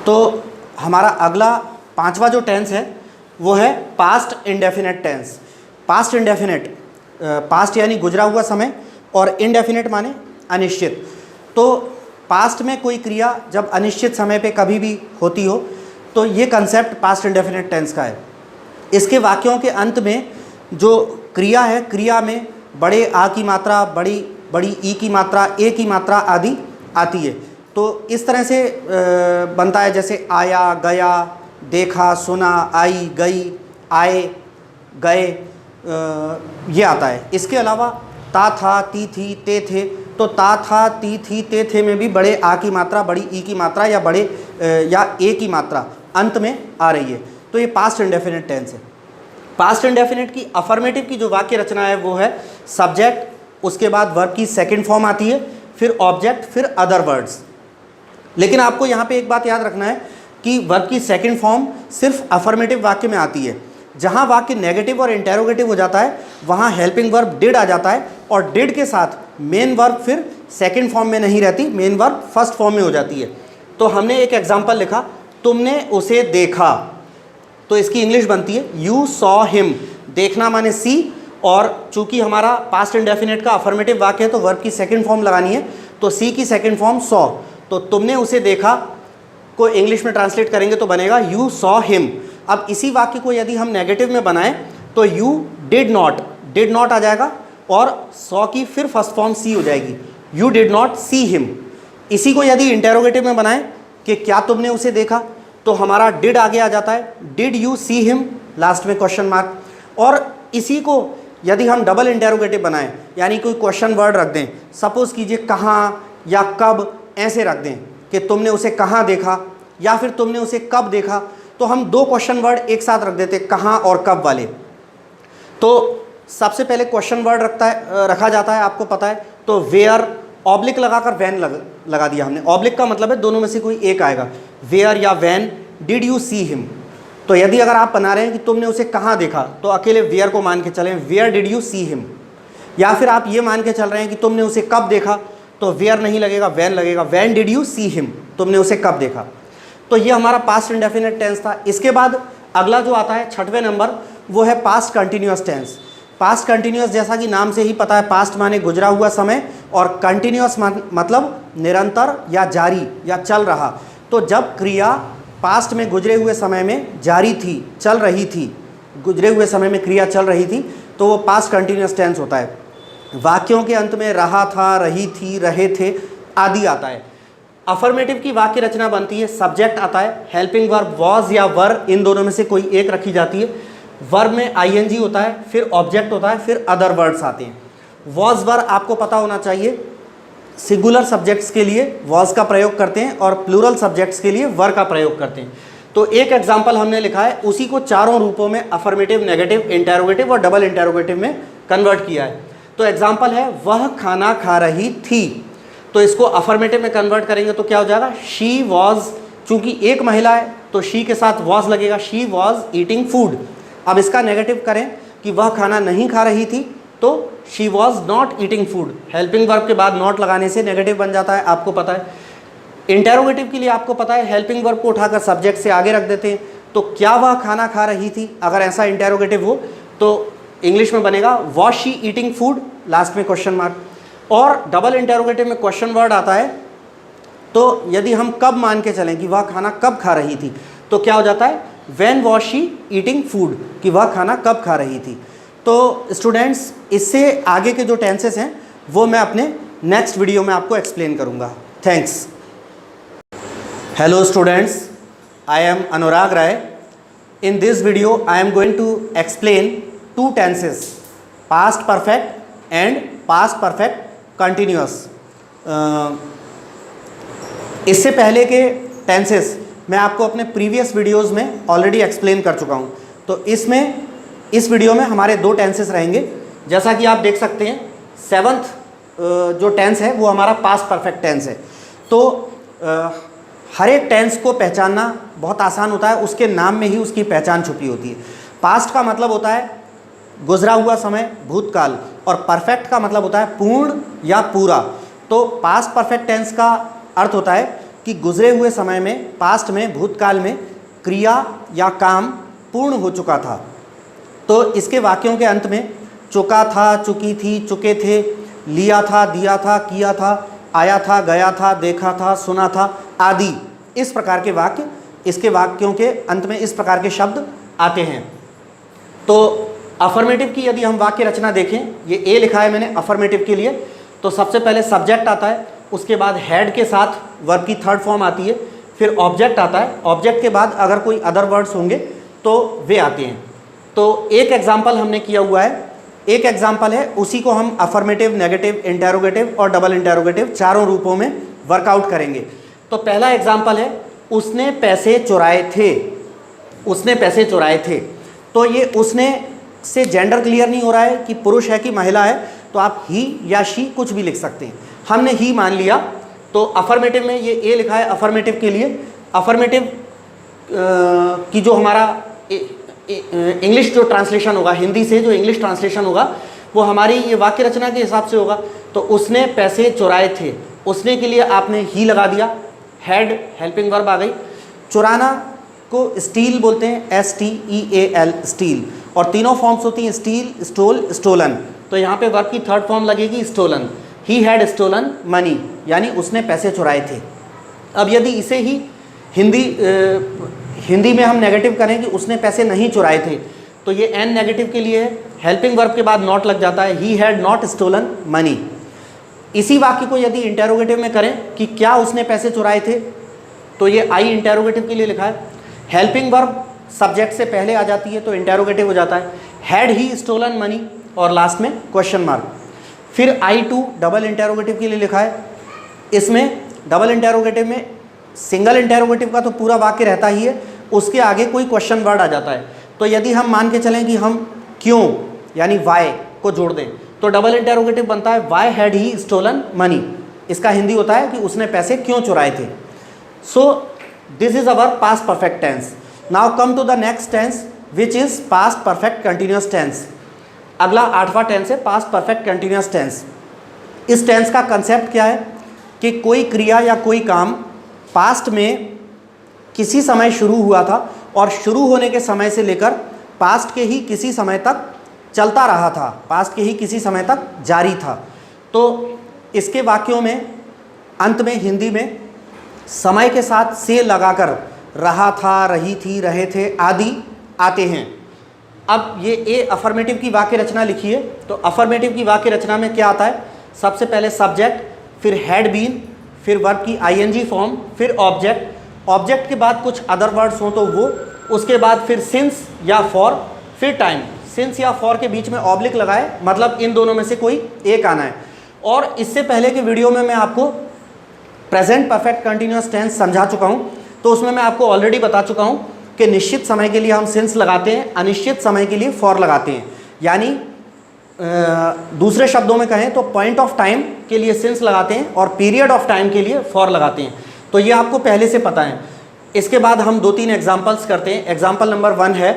B: तो हमारा अगला पांचवा जो टेंस है वो है past indefinite tense. Past indefinite, past यानी गुजरा हुआ समय, और इंडेफिनेट माने अनिश्चित। तो पास्ट में कोई क्रिया जब अनिश्चित समय पे कभी भी होती हो तो ये कंसेप्ट पास्ट इंडेफिनेट टेंस का है। इसके वाक्यों के अंत में जो क्रिया है, क्रिया में बड़े आ की मात्रा, बड़ी ई की मात्रा, ए की मात्रा आदि आती है। तो इस तरह से बनता है, जैसे आया, गया, देखा, सुना, आई, गई, आए, गए, ये आता है। इसके अलावा ता, था, ती, थी, ते, थे, तो ता, था, ती, थी, ते, थे में भी बड़े आ की मात्रा, बड़ी ई की मात्रा या बड़े या ए की मात्रा अंत में आ रही है। तो ये पास्ट इंडेफिनेट टेंस है। पास्ट इंडेफिनेट की अफर्मेटिव की जो वाक्य रचना है वो है सब्जेक्ट, उसके बाद वर्ब की सेकंड फॉर्म आती है, फिर ऑब्जेक्ट, फिर अदर वर्ड्स। लेकिन आपको यहाँ पे एक बात याद रखना है कि वर्ब की सेकंड फॉर्म सिर्फ अफर्मेटिव वाक्य में आती है। जहाँ वाक्य नेगेटिव और इंटेरोगेटिव हो जाता है वहाँ हेल्पिंग वर्ब डिड आ जाता है, और डिड के साथ मेन वर्ब फिर सेकंड फॉर्म में नहीं रहती, मेन वर्ब फर्स्ट फॉर्म में हो जाती है। तो हमने एक एग्जाम्पल लिखा, तुमने उसे देखा, तो इसकी इंग्लिश बनती है यू सॉ हिम। देखना माने सी, और चूंकि हमारा पास्ट इंडेफिनेट का अफर्मेटिव वाक्य है तो वर्ब की सेकंड फॉर्म लगानी है, तो सी की सेकंड फॉर्म सॉ। तो तुमने उसे देखा को इंग्लिश में ट्रांसलेट करेंगे तो बनेगा यू सॉ हिम। अब इसी वाक्य को यदि हम नेगेटिव में बनाएं तो यू डिड नॉट आ जाएगा, और सॉ की फिर फर्स्ट फॉर्म सी हो जाएगी, you did not see him. इसी को यदि इंटेरोगेटिव में बनाएं कि क्या तुमने उसे देखा, तो हमारा डिड आगे आ जाता है, did you see him, last में क्वेश्चन मार्क। और इसी को यदि हम डबल इंटेरोगेटिव बनाएं, यानी कोई क्वेश्चन वर्ड रख दें, सपोज कीजिए कहाँ या कब, ऐसे रख दें कि तुमने उसे कहाँ देखा या फिर तुमने उसे कब देखा, तो हम दो क्वेश्चन वर्ड एक साथ रख देते, कहाँ और कब वाले। तो सबसे पहले क्वेश्चन वर्ड रखा जाता है, आपको पता है, तो वेयर, ऑब्लिक लगाकर वैन लगा दिया हमने। ऑब्लिक का मतलब है दोनों में से कोई एक आएगा, वेयर या when. Did you see him, तो यदि अगर आप बना रहे हैं कि तुमने उसे कहाँ देखा, तो अकेले वेयर को मान के चलें, where did you see him. या फिर आप ये मान के चल रहे हैं कि तुमने उसे कब देखा, तो वेयर नहीं लगेगा, वैन लगेगा, van did you see him, तुमने उसे कब देखा। तो ये हमारा पास्ट इंडेफिनेट टेंस था। इसके बाद अगला जो आता है 6वें नंबर, वो है past continuous tense. Past continuous जैसा कि नाम से ही पता है, पास्ट माने गुजरा हुआ समय, और कंटिन्यूअस मतलब निरंतर या जारी या चल रहा। तो जब क्रिया पास्ट में गुजरे हुए समय में जारी थी, चल रही थी, गुजरे हुए समय में क्रिया चल रही थी, तो वो पास्ट कंटिन्यूअस टेंस होता है। वाक्यों के अंत में रहा था, रही थी, रहे थे आदि आता है। अफर्मेटिव की वाक्य रचना बनती है, सब्जेक्ट आता है, हेल्पिंग वर्ब वॉज या वर, इन दोनों में से कोई एक रखी जाती है, वर्ब में आईएनजी होता है, फिर ऑब्जेक्ट होता है, फिर अदर वर्ड्स आते हैं। वॉज वर आपको पता होना चाहिए, सिंगुलर सब्जेक्ट्स के लिए वॉज का प्रयोग करते हैं और प्लूरल सब्जेक्ट्स के लिए वर का प्रयोग करते हैं। तो एक एग्जाम्पल हमने लिखा है, उसी को चारों रूपों में अफर्मेटिव, नेगेटिव, इंटेरोगेटिव और डबल इंटेरोगेटिव में कन्वर्ट किया है। तो एग्जाम्पल है, वह खाना खा रही थी, तो इसको अफर्मेटिव में कन्वर्ट करेंगे तो क्या हो जाएगा, शी वॉज, चूंकि एक महिला है तो शी के साथ वॉज लगेगा, शी वॉज ईटिंग फूड। अब इसका नेगेटिव करें कि वह खाना नहीं खा रही थी, तो she was not eating food, helping verb के बाद नॉट लगाने से नेगेटिव बन जाता है, आपको पता है। इंटेरोगेटिव के लिए आपको पता है, हेल्पिंग वर्ब को उठाकर सब्जेक्ट से आगे रख देते हैं, तो क्या वह खाना खा रही थी, अगर ऐसा इंटेरोगेटिव हो तो इंग्लिश में बनेगा was she eating food, last में क्वेश्चन मार्क। और डबल इंटेरोगेटिव में क्वेश्चन वर्ड आता है, तो यदि हम कब मान के चलें कि वह खाना कब खा रही थी, तो क्या हो जाता है, when was she eating food, कि वह खाना कब खा रही थी। तो स्टूडेंट्स, इससे आगे के जो टेंसेस हैं वो मैं अपने नेक्स्ट वीडियो में आपको एक्सप्लेन करूंगा। Thanks. Hello students, I am Anurag Rai. In this video I am going to explain two tenses, past perfect and past perfect continuous. इससे पहले के टेंसेस मैं आपको अपने प्रीवियस वीडियोस में ऑलरेडी एक्सप्लेन कर चुका हूँ। तो इस वीडियो में हमारे दो टेंसेस रहेंगे, जैसा कि आप देख सकते हैं 7th जो टेंस है वो हमारा पास्ट परफेक्ट टेंस है। तो हर एक टेंस को पहचानना बहुत आसान होता है, उसके नाम में ही उसकी पहचान छुपी होती है। पास्ट का मतलब होता है गुजरा हुआ समय, भूतकाल, और परफेक्ट का मतलब होता है पूर्ण या पूरा। तो पास्ट परफेक्ट टेंस का अर्थ होता है कि गुजरे हुए समय में, पास्ट में, भूतकाल में क्रिया या काम पूर्ण हो चुका था। तो इसके वाक्यों के अंत में चुका था, चुकी थी, चुके थे, लिया था, दिया था, किया था, आया था, गया था, देखा था, सुना था आदि, इस प्रकार के वाक्य इसके वाक्यों के अंत में इस प्रकार के शब्द आते हैं। तो अफर्मेटिव की यदि हम वाक्य रचना देखें, ये ए लिखा है मैंने अफर्मेटिव के लिए, तो सबसे पहले सब्जेक्ट आता है, उसके बाद हेड के साथ वर्ब की थर्ड फॉर्म आती है, फिर ऑब्जेक्ट आता है, ऑब्जेक्ट के बाद अगर कोई अदर वर्ड्स होंगे तो वे आते हैं। तो एक एग्जाम्पल हमने किया हुआ है, एक एग्जाम्पल है, उसी को हम अफर्मेटिव, नेगेटिव, इंटेरोगेटिव और डबल इंटेरोगेटिव चारों रूपों में वर्कआउट करेंगे। तो पहला एग्जाम्पल है, उसने पैसे चुराए थे, उसने पैसे चुराए थे। तो ये उसने से जेंडर क्लियर नहीं हो रहा है कि पुरुष है कि महिला है, तो आप ही या शी कुछ भी लिख सकते हैं। हमने ही मान लिया। तो अफर्मेटिव में ये ए लिखा है अफर्मेटिव के लिए। अफर्मेटिव की जो हमारा इंग्लिश जो ट्रांसलेशन होगा, हिंदी से जो इंग्लिश ट्रांसलेशन होगा वो हमारी ये वाक्य रचना के हिसाब से होगा। तो उसने पैसे चुराए थे, उसने के लिए आपने ही लगा दिया, हेड हेल्पिंग वर्ब आ गई। चुराना को स्टील बोलते हैं, STEAL स्टील, और तीनों फॉर्म्स होती हैं स्टील, स्टोल, स्टोलन। तो यहाँ पे वर्ब की थर्ड फॉर्म लगेगी stolen. He had stolen money, यानी उसने पैसे चुराए थे। अब यदि इसे ही हिंदी में हम नेगेटिव करें कि उसने पैसे नहीं चुराए थे, तो ये एन नेगेटिव के लिए है, हेल्पिंग वर्ब के बाद नॉट लग जाता है, he had not stolen money. इसी वाक्य को यदि इंटेरोगेटिव में करें कि क्या उसने पैसे चुराए थे, तो ये आई इंटेरोगेटिव के लिए लिखा है। हेल्पिंग वर्ब सब्जेक्ट से पहले आ जाती है तो इंटेरोगेटिव हो जाता है, हैड ही स्टोलन मनी, और लास्ट में क्वेश्चन मार्क। फिर I2 डबल इंटेरोगेटिव के लिए लिखा है। इसमें डबल इंटेरोगेटिव में सिंगल इंटेरोगेटिव का तो पूरा वाक्य रहता ही है, उसके आगे कोई क्वेश्चन वर्ड आ जाता है। तो यदि हम मान के चलें कि हम क्यों यानी वाई को जोड़ दें, तो डबल इंटेरोगेटिव बनता है why had he stolen money. इसका हिंदी होता है कि उसने पैसे क्यों चुराए थे। So this is our past perfect tense. Now come to the next tense which is past perfect continuous tense. अगला 8वां टेंस है पास्ट परफेक्ट कंटिन्यूस टेंस। इस टेंस का कंसेप्ट क्या है कि कोई क्रिया या कोई काम पास्ट में किसी समय शुरू हुआ था और शुरू होने के समय से लेकर पास्ट के ही किसी समय तक चलता रहा था, पास्ट के ही किसी समय तक जारी था। तो इसके वाक्यों में अंत में हिंदी में समय के साथ से लगाकर रहा था, रही थी, रहे थे आदि आते हैं। अब ये ए अफर्मेटिव की वाक्य रचना लिखिए। तो अफर्मेटिव की वाक्य रचना में क्या आता है, सबसे पहले सब्जेक्ट, फिर हैड बीन, फिर वर्ब की ING फॉर्म, फिर ऑब्जेक्ट, ऑब्जेक्ट के बाद कुछ अदर वर्ड्स हों तो वो, उसके बाद फिर सिंस या फॉर, फिर टाइम। सिंस या फॉर के बीच में ऑब्लिक लगाए, मतलब इन दोनों में से कोई एक आना है। और इससे पहले के वीडियो में मैं आपको प्रेजेंट परफेक्ट कंटिन्यूअस टेंस समझा चुका हूँ, तो उसमें मैं आपको ऑलरेडी बता चुका हूँ कि निश्चित समय के लिए हम सिंस लगाते हैं, अनिश्चित समय के लिए फॉर लगाते हैं। यानी दूसरे शब्दों में कहें तो पॉइंट ऑफ टाइम के लिए सिंस लगाते हैं और पीरियड ऑफ टाइम के लिए फॉर लगाते हैं। तो ये आपको पहले से पता है। इसके बाद हम 2-3 एग्जाम्पल्स करते हैं। एग्जाम्पल नंबर 1 है,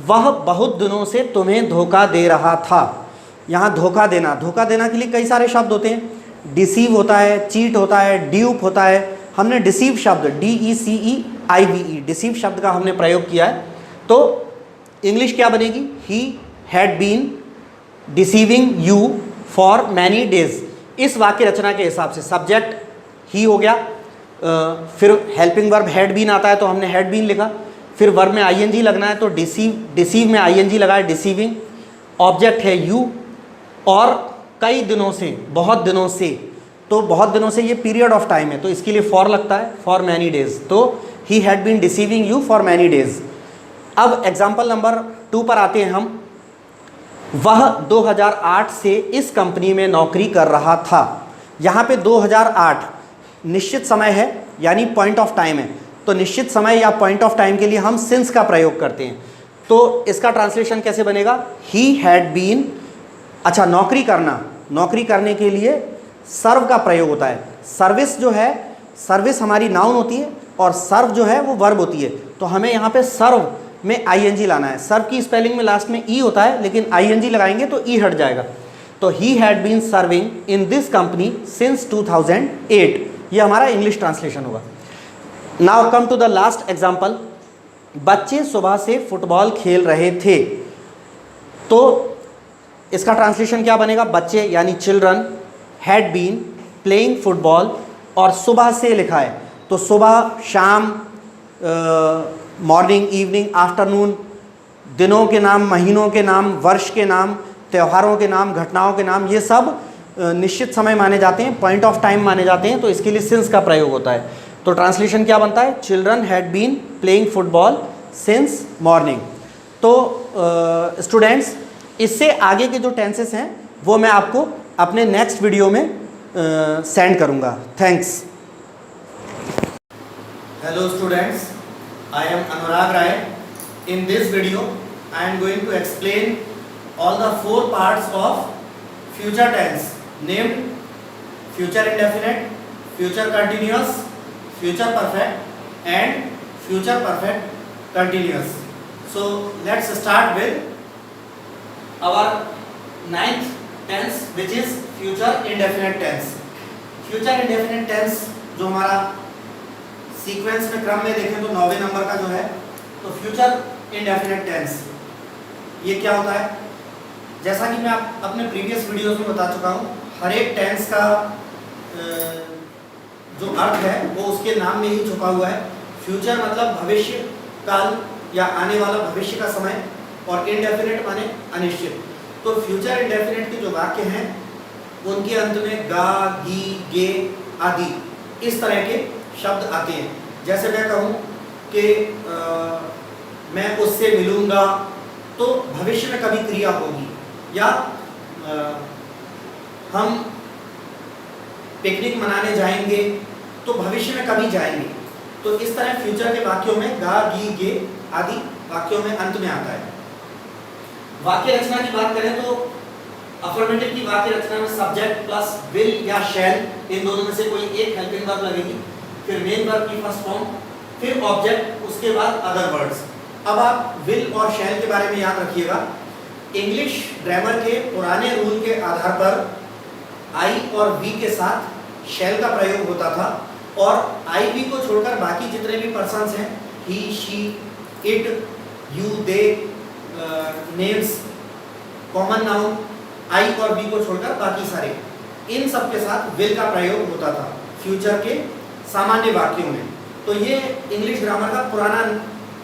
B: वह बहुत दिनों से तुम्हें धोखा दे रहा था। यहाँ धोखा देना, धोखा देना के लिए कई सारे शब्द होते हैं। डिसीव होता है, चीट होता है, ड्यूप होता है। हमने डिसीव शब्द DECEIVE डिसीव शब्द का हमने प्रयोग किया है। तो इंग्लिश क्या बनेगी, he had been deceiving you for many days. इस वाक्य रचना के हिसाब से सब्जेक्ट ही हो गया, फिर हेल्पिंग वर्ब हैड बीन आता है तो हमने हैड बीन लिखा, फिर वर्ब में ING लगना है तो डिसीव में ING लगा है डिसीविंग, ऑब्जेक्ट है यू, और कई दिनों से, बहुत दिनों से, तो बहुत दिनों से ये पीरियड ऑफ टाइम है तो इसके लिए फॉर लगता है, फॉर मैनी डेज। तो he had been deceiving you for many days. अब एग्जाम्पल नंबर 2 पर आते हैं हम। वह 2008 से इस कंपनी में नौकरी कर रहा था। यहाँ पे 2008 निश्चित समय है यानी पॉइंट ऑफ टाइम है, तो निश्चित समय या पॉइंट ऑफ टाइम के लिए हम सिंस का प्रयोग करते हैं। तो इसका ट्रांसलेशन कैसे बनेगा, ही हैड बीन, अच्छा, नौकरी करना, नौकरी करने के लिए सर्व का प्रयोग होता है। सर्विस जो है, सर्विस हमारी नाउन होती है और सर्व जो है वो वर्ब होती है। तो हमें यहाँ पे सर्व में आईएनजी लाना है। सर्व की स्पेलिंग में लास्ट में ई होता है, लेकिन आईएनजी लगाएंगे तो ई हट जाएगा। तो he had been serving in this company since 2008, ये हमारा इंग्लिश ट्रांसलेशन होगा। Now come to the last example. बच्चे सुबह से फुटबॉल खेल रहे थे, तो इसका ट्रांसलेशन क्या बनेगा? बच्चे यानी children had been playing football, और सुबह से लिखा है तो सुबह, शाम, मॉर्निंग, इवनिंग, आफ्टरनून, दिनों के नाम, महीनों के नाम, वर्ष के नाम, त्योहारों के नाम, घटनाओं के नाम, ये सब निश्चित समय माने जाते हैं, पॉइंट ऑफ टाइम माने जाते हैं। तो इसके लिए सिंस का प्रयोग होता है। तो ट्रांसलेशन क्या बनता है? Children had been playing football since morning. तो स्टूडेंट्स, इससे आगे के जो टेंसेस हैं वो मैं आपको अपने नेक्स्ट वीडियो में सेंड करूँगा। Thanks.
A: Hello students, I am Anurag Rai. In this video, I am going to explain all the 4 parts of future tense named future indefinite, future continuous, future perfect and future perfect continuous. So let's start with our 9th tense, which is future indefinite tense. Future indefinite tense जो हमारा सीक्वेंस में क्रम में देखें तो 9वें नंबर का जो है, तो फ्यूचर इंडेफिनिट टेंस ये क्या होता है? जैसा कि मैं अपने प्रीवियस वीडियोस में बता चुका हूँ, हर एक टेंस का जो अर्थ है वो उसके नाम में ही छुपा हुआ है। फ्यूचर मतलब भविष्य काल या आने वाला भविष्य का समय, और इंडेफिनिट माने अनिश्चित। तो फ्यूचर इंडेफिनिट के जो वाक्य हैं उनके अंत में गा, गी, गे आदि इस तरह के शब्द आते हैं। जैसे मैं कहूँ कि मैं उससे मिलूँगा, तो भविष्य में कभी क्रिया होगी, या हम पिकनिक मनाने जाएंगे, तो भविष्य में कभी जाएंगे। तो इस तरह फ्यूचर के वाक्यों में गा, गी, गे आदि वाक्यों में अंत में आता है। वाक्य रचना की बात करें तो अफर्मेटिव की वाक्य रचना में सब्जेक्ट प्लस विल या शैल, इन दोनों में से कोई एक हेल्पिंग वर्ब लगेगी, फिर मेन वर्ब की फर्स्ट फॉर्म, फिर ऑब्जेक्ट, उसके बाद अदर वर्ड्स। अब आप विल और शैल के बारे में याद रखिएगा। इंग्लिश ग्रामर के पुराने रूल के आधार पर आई और वी के साथ शैल का प्रयोग होता था, और आई वी को छोड़कर बाकी जितने भी पर्सन्स हैं, he, she, it, you, they, names, common noun, I और बी को छोड़कर बाकी सारे, इन सब के साथ विल का प्रयोग होता था फ्यूचर के सामान्य वाक्यों में। तो ये इंग्लिश ग्रामर का पुराना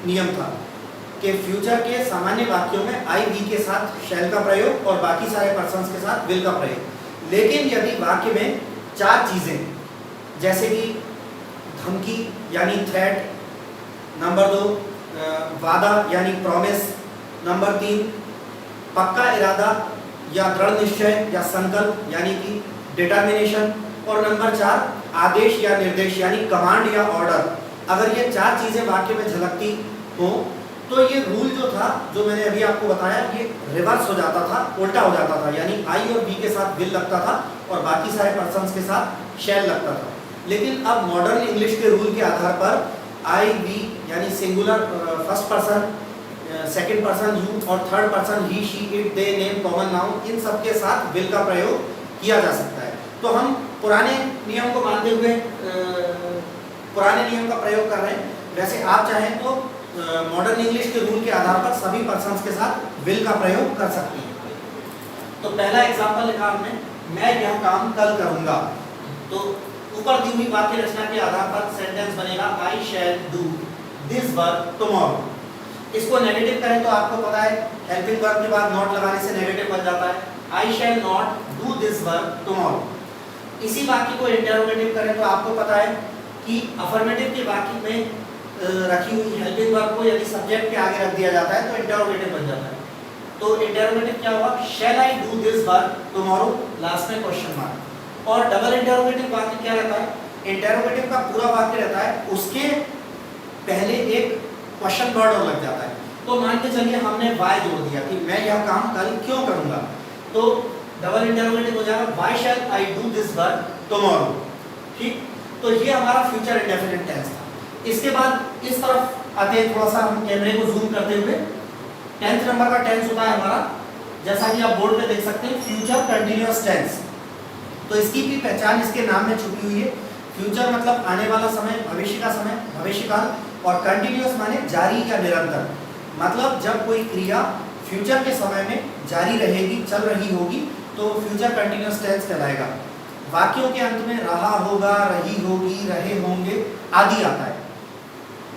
A: नियम था कि फ्यूचर के सामान्य वाक्यों में आई वी के साथ शैल का प्रयोग और बाकी सारे पर्सन्स के साथ विल का प्रयोग। लेकिन यदि वाक्य में 4 चीज़ें, जैसे कि धमकी यानी थ्रेट, नंबर 2 वादा यानी प्रॉमिस, नंबर 3 पक्का इरादा या दृढ़ निश्चय या संकल्प यानी कि डिटर्मिनेशन, और नंबर 4 आदेश या निर्देश यानी कमांड या ऑर्डर। अगर ये 4 चीज़ें वाक्य में झलकती हो तो ये रूल जो था, जो मैंने अभी आपको बताया, ये रिवर्स हो जाता था, उल्टा हो जाता था। यानी आई और बी के साथ विल लगता था और बाकी सारे पर्सन्स के साथ शैल लगता था। लेकिन अब मॉडर्न इंग्लिश के रूल के आधार पर आई, वी यानी singular first person, second person you और third person he, she, it, they, name, common noun, इन सब के साथ विल का प्रयोग किया जा सकता है। तो हम पुराने नियम को मानते हुए पुराने नियम का प्रयोग कर रहे हैं। वैसे आप चाहें तो मॉडर्न इंग्लिश के रूल के आधार पर सभी पर्सन्स के साथ विल का प्रयोग कर सकते हैं। तो पहला एग्जांपल लिखा हमने, मैं यह काम कल करूंगा। तो ऊपर दी हुई वाक्य रचना के आधार पर सेंटेंस बनेगा I shall do this work tomorrow. इसको नेगेटिव करें तो आपको पता है हेल्पिंग वर्ब के बाद नॉट लगाने से नेगेटिव बन जाता है। I shall not do this work tomorrow. इसी वाक्य को इंटरोगेटिव करें तो आपको पता है कि अफर्मेटिव के वाक्य में रखी हुई हेल्पिंग वर्ब को यदि सब्जेक्ट के आगे रख दिया जाता है तो इंटरोगेटिव बन जाता है। तो इंटरोगेटिव क्या होगा? Shall I do this work tomorrow, last में क्वेश्चन मार्क। और डबल इंटरोगेटिव वाक्य क्या रहता है? इंटरोगेटिव का पूरा वाक्य रहता है, उसके पहले एक क्वेश्चन वर्ड और लग जाता है। तो मान के चलिए हमने वाई जोड़ दिया कि मैं यह काम कल क्यों करूंगा। तो डबल इंटरोगेटिव हो जाएगा why shall I do this work tomorrow. ठीक, तो ये हमारा फ्यूचर इंडेफिनिट टेंस था। इसके बाद इस तरफ आते हैं, थोड़ा सा हम कैमरे को जूम करते हुए। 10th नंबर का टेंस होता है हमारा, जैसा कि आप बोर्ड पे देख सकते हैं, फ्यूचर कंटिन्यूअस टेंस। तो इसकी भी पहचान इसके नाम में छुपी हुई है। फ्यूचर मतलब आने वाला समय, भविष्य का समय, भविष्यकाल, और कंटिन्यूअस माने जारी या निरंतर। मतलब जब कोई क्रिया फ्यूचर के समय में जारी रहेगी, चल रही होगी, तो फ्यूचर कंटिन्यूअस टेंस कहलाएगा। वाक्यों के अंत में रहा होगा, रही होगी, रहे होंगे आदि आता है।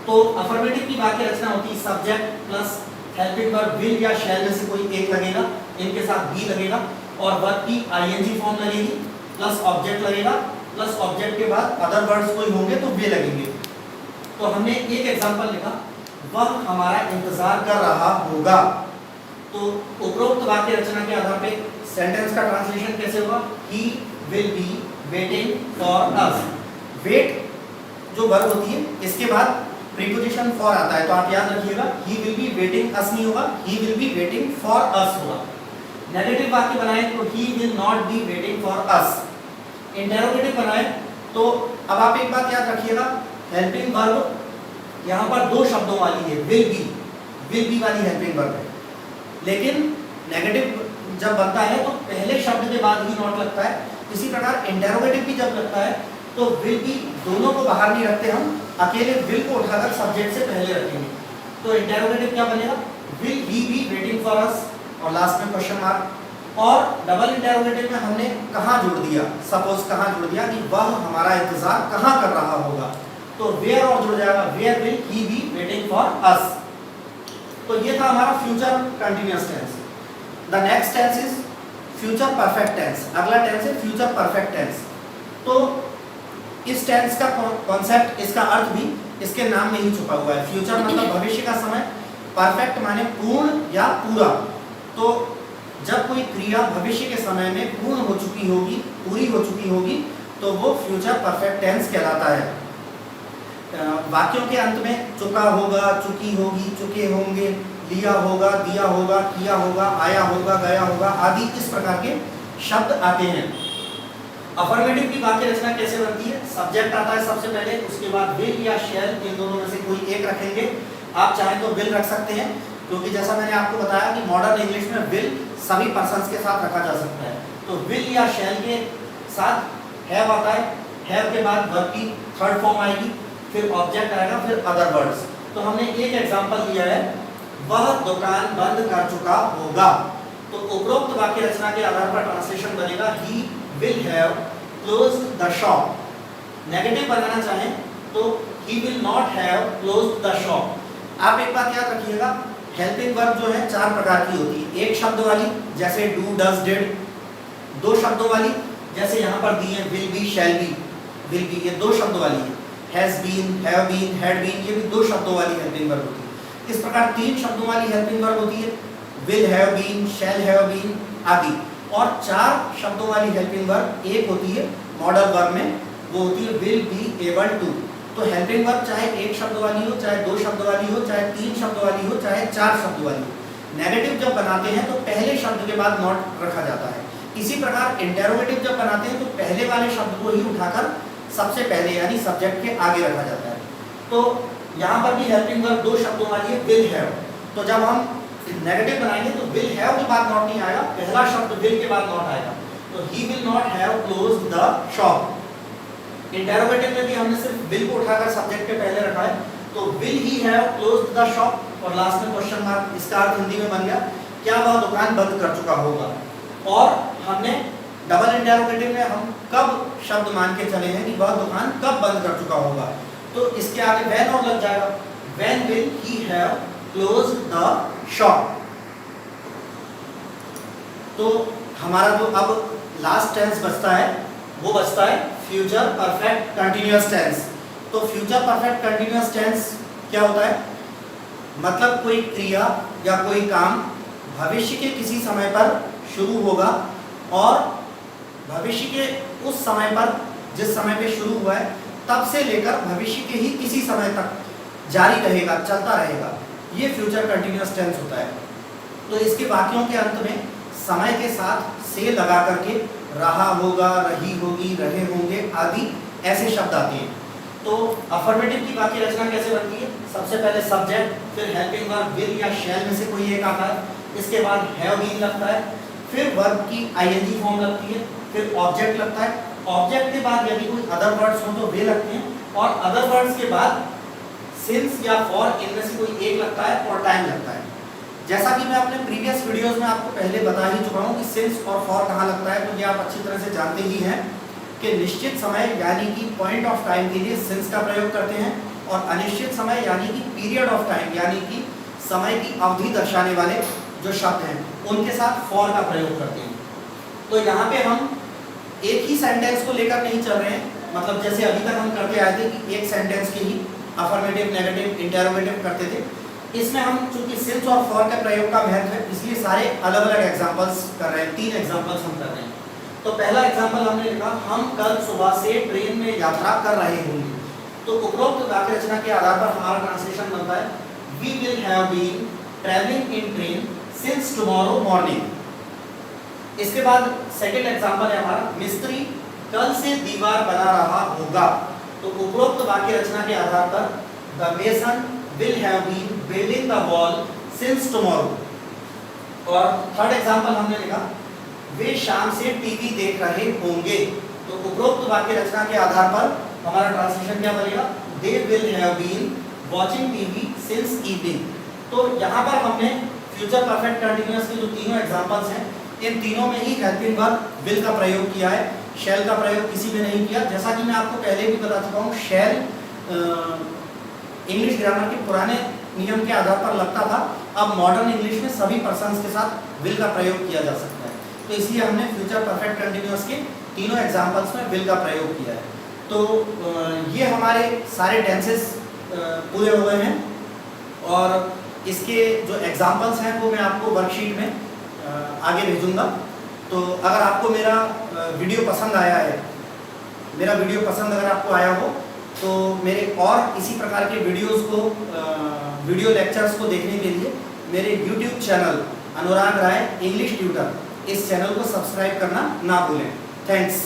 A: तो अफर्मेटिव की वाक्य रचना होती है subject plus helping verb will या शैल में से कोई एक लगेगा, इनके साथ बी लगेगा, और वर्ब की आईएनजी फॉर्म लगेगी, प्लस ऑब्जेक्ट लगेगा, प्लस ऑब्जेक्ट के बाद अदर वर्ड्स कोई होंगे तो वे लगेंगे। तो हमने एक एग्जांपल लिखा, वह हमारा इंतजार कर रहा होगा। तो उपरोक्त वाक्य रचना के आधार पे सेंटेंस का ट्रांसलेशन कैसे होगा? He will be waiting for us. Wait जो वर्ब होती है, इसके बाद प्रीपोजिशन फॉर आता है, तो आप याद रखिएगा ही विल बी वेटिंग अस नहीं होगा, he will be waiting for अस होगा। नेगेटिव वाक्य बनाए तो he will not be waiting for us. Interrogative बनाए तो अब आप एक बात याद रखिएगा, हेल्पिंग वर्ब यहाँ पर दो शब्दों वाली है, विल बी वाली हेल्पिंग वर्ब है। लेकिन नेगेटिव जब बनता है तो पहले शब्द के बाद ही नॉट लगता है। इसी प्रकार इंटरोगेटिव भी जब लगता है तो विल बी, दोनों को बाहर नहीं रखते हम, अकेले विल को उठाकर सब्जेक्ट से पहले रखेंगे। तो इंटरोगेटिव क्या बनेगा? Will he be waiting for अस, और लास्ट में क्वेश्चन मार्क। और डबल इंटरोगेटिव में हमने कहाँ जोड़ दिया, सपोज कहाँ जोड़ दिया कि वह हमारा इंतजार कहाँ कर रहा होगा, तो वेयर और जुड़ जाएगा, where will he be waiting for us. तो ये था हमारा future continuous tense. The next tense is future perfect tense. अगला टेंस है फ्यूचर परफेक्ट टेंस। तो इस टेंस का कॉन्सेप्ट, इसका अर्थ भी इसके नाम में ही छुपा हुआ है। फ्यूचर मतलब भविष्य का समय, परफेक्ट माने पूर्ण या पूरा। तो जब कोई क्रिया भविष्य के समय में पूर्ण हो चुकी होगी, पूरी हो चुकी होगी, तो वो फ्यूचर परफेक्ट टेंस कहलाता है। वाक्यों के अंत में चुका होगा, चुकी होगी, चुके होंगे, लिया होगा, दिया होगा, किया होगा, आया होगा, गया होगा आदि इस प्रकार के शब्द आते हैं। अफर्मेटिव की वाक्य रचना कैसे बनती है? सब्जेक्ट आता है सबसे पहले, उसके बाद विल या शैल, इन दोनों में से कोई एक रखेंगे। आप चाहें तो विल रख सकते हैं, क्योंकि जैसा मैंने आपको बताया कि मॉडर्न इंग्लिश में विल सभी पर्सन्स के साथ रखा जा सकता है। तो विल या शैल के साथ हैव आता है, हैव के बाद वर्ब की थर्ड फॉर्म आएगी, फिर ऑब्जेक्ट आएगा, फिर अदर वर्ड्स। तो हमने एक एग्जांपल लिया है, वह दुकान बंद कर चुका होगा। तो उपरोक्त वाक्य रचना के आधार पर ट्रांसलेशन बनेगा he will have closed the shop. Negative बनाना चाहें तो he will not have closed the shop. आप एक बात याद रखिएगा, हेल्पिंग वर्ब जो है चार प्रकार की होती है। एक शब्द वाली जैसे डू, डज, डिड। दो शब्दों वाली जैसे यहाँ पर दी है will be, shall be, will be, ये दो शब्द वाली है। Has been, have been, had been, ये भी दो शब्दों वाली हेल्पिंग वर्ब होती है। इस प्रकार तीन शब्दों वाली हेल्पिंग वर्ब होती है, will have been, shall have been आदि। और चार शब्दों वाली हेल्पिंग वर्ब एक होती है मॉडल वर्ब में, वो होती है विल बी एबल टू। तो हेल्पिंग वर्ब चाहे एक शब्द वाली हो, चाहे दो शब्द वाली हो, चाहे तीन शब्द वाली हो, चाहे चार शब्द वाली हो। नेगेटिव जब बनाते हैं तो पहले शब्द के बाद नॉट रखा जाता है। इसी प्रकार इंटेरोगेटिव जब बनाते हैं तो पहले वाले शब्द को ही उठाकर सबसे पहले यानी सब्जेक्ट के आगे रखा जाता है। तो यहाँ पर भी हेल्पिंग वर्ब दो शब्दों वाली है, विल हैव। तो जब हम नेगेटिव बनाएंगे तो विल हैव के बाद नॉट नहीं आएगा, पहला शब्द विल के बाद नॉट आएगा। तो he will not have closed the shop. Interrogative में भी हमने सिर्फ विल को उठाकर सब्जेक्ट के पहले रखा है, तो will he have closed the shop, और लास्ट में क्वेश्चन मार्क। इसका अर्थ हिंदी में बन गया, क्या वह दुकान बंद कर चुका होगा। और हमने डबल इंटेरोगेटिव में हम कब शब्द मान के चले हैं कि वह दुकान कब बंद कर चुका होगा, तो इसके आगे व्हेन और लग जाएगा। When will he have closed the shop. तो हमारा जो अब लास्ट टेंस बचता है वो बचता है फ्यूचर परफेक्ट कंटिन्यूअस टेंस। तो फ्यूचर परफेक्ट कंटिन्यूअस टेंस क्या होता है? मतलब कोई क्रिया या कोई काम भविष्य के किसी समय पर शुरू होगा और भविष्य के उस समय पर जिस समय पे शुरू हुआ है तब से लेकर भविष्य के ही किसी समय तक जारी रहेगा, चलता रहेगा। ये फ्यूचर कंटिन्यूअस टेंस होता है। तो इसके वाक्यों के अंत में समय के साथ से लगा करके रहा होगा, रही होगी, रहे होंगे आदि ऐसे शब्द आते हैं। तो अफर्मेटिव की वाक्य रचना कैसे बनती है? सबसे पहले सब्जेक्ट, फिर हेल्पिंग वर्ब विल या शैल में से कोई एक आता है, इसके बाद हैव बीन लगता है, फिर वर्ब की आईएनजी फॉर्म लगती है, फिर ऑब्जेक्ट लगता है, ऑब्जेक्ट के बाद यदि कोई अदर वर्ड्स हो तो वे लगते हैं, और अदर वर्ड्स के बाद सिंस या फॉर इनमें से कोई एक लगता है और टाइम लगता है। जैसा कि मैं अपने प्रीवियस वीडियोस में आपको पहले बता ही चुका हूँ कि सिंस और फॉर कहाँ लगता है, तो ये आप अच्छी तरह से जानते ही हैं कि निश्चित समय यानी कि पॉइंट ऑफ टाइम के लिए सिंस का प्रयोग करते हैं, और अनिश्चित समय यानी कि पीरियड ऑफ टाइम यानी कि समय की अवधि दर्शाने वाले जो शब्द हैं उनके साथ फॉर का प्रयोग करते हैं। तो यहाँ पे हम एक ही सेंटेंस को लेकर नहीं चल रहे हैं, मतलब जैसे अभी तक हम करते आए थे कि एक सेंटेंस के ही अफर्मेटिव, नेगेटिव, इंटरोगेटिव करते थे। इसमें हम चूंकि सिंस और फॉर के प्रयोग का महत्व है इसलिए सारे अलग अलग एग्जांपल्स कर रहे हैं, 3 एग्जांपल्स हम कर रहे हैं। तो पहला एग्जांपल हमने लिखा, हम कल सुबह से ट्रेन में यात्रा कर रहे होंगे। तो उपरोक्त वाक्य रचना के आधार पर हमारा ट्रांसलेशन बनता है, we will have been travelling in train since tomorrow morning. इसके बाद सेकंड एग्जांपल है हमारा, मिस्त्री कल से दीवार बना रहा होगा। तो उपरोक्त वाक्य रचना के आधार पर the mason will have been building the wall since tomorrow. और थर्ड एग्जांपल हमने लिखा, वे शाम से टीवी देख रहे होंगे। तो उपरोक्त वाक्य रचना के आधार पर हमारा ट्रांसलेशन क्या बनेगा, they will have been watching TV since evening. तो यहाँ पर हमने फ्यूचर परफेक्ट कंटीन्यूअस के जो तीनों एग्जांपल्स हैं इन तीनों में ही हेल्पिंग वर्ब विल का प्रयोग किया है, शैल का प्रयोग किसी में नहीं किया। जैसा कि मैं आपको पहले भी बता चुका हूँ, शैल इंग्लिश ग्रामर के पुराने नियम के आधार पर लगता था, अब मॉडर्न इंग्लिश में सभी पर्सन्स के साथ विल का प्रयोग किया जा सकता है। तो इसलिए हमने फ्यूचर परफेक्ट कंटीन्यूअस के तीनों एग्जांपल्स में विल का प्रयोग किया है। तो ये हमारे सारे टेंसेस पूरे हो गए हैं, और इसके जो एग्जांपल्स हैं वो मैं आपको वर्कशीट में आगे भेजूंगा। तो अगर आपको मेरा वीडियो पसंद आया है, मेरा वीडियो पसंद अगर आपको आया हो तो मेरे और इसी प्रकार के वीडियोस को, वीडियो लेक्चर्स को देखने के लिए मेरे YouTube चैनल अनुराग राय इंग्लिश ट्यूटर, इस चैनल को सब्सक्राइब करना ना भूलें। थैंक्स।